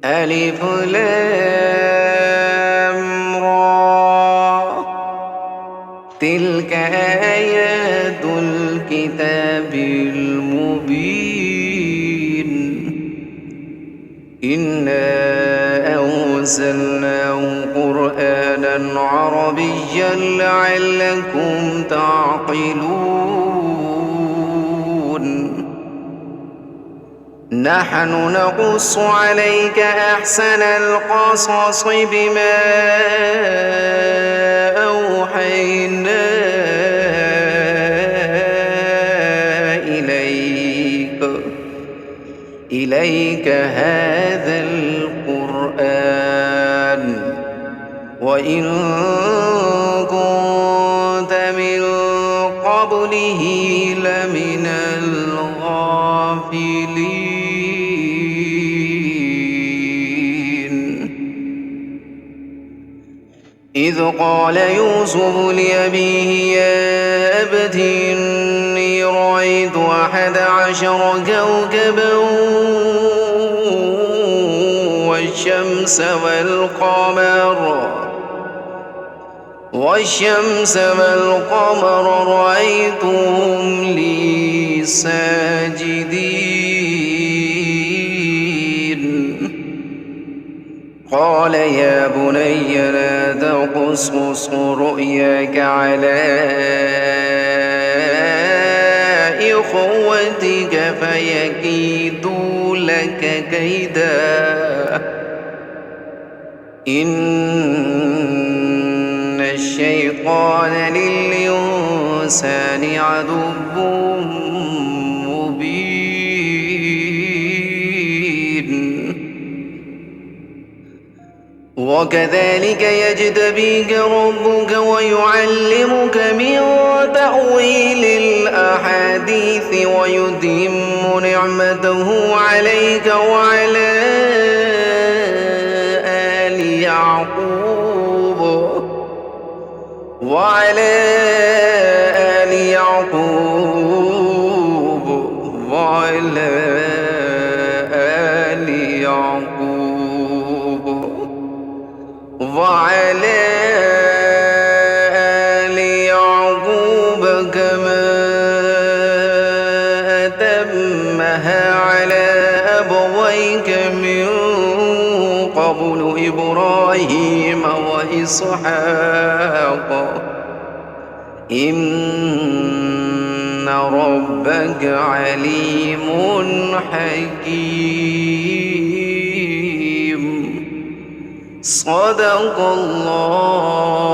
ألف لام را. تلك آيات الكتاب المبين. إنا أنزلناه قرآنا عربيا لعلكم تعقلون. نحن نقص عليك أحسن القصص بما أوحينا إليك هذا القرآن وإن كنت من قبله لمن الغافلين. إذ قال يوسف لأبيه يا أبت إني رأيت 11 كوكبا والشمس والقمر رأيتهم لي ساجدين. قال يا بني لا تقصص رؤياك على إخوتك فيكيدوا لك كيدا إن الشيطان للإنسان عدو مبين. وكذلك يجتبيك ربك ويعلمك من تأويل الأحاديث ويتم نعمته عليك وعلى آل يعقوب وعلى آل يعقوب كما أتمها على أبويك من قبل إبراهيم وإسحاق إن ربك عليم حكيم. صدق الله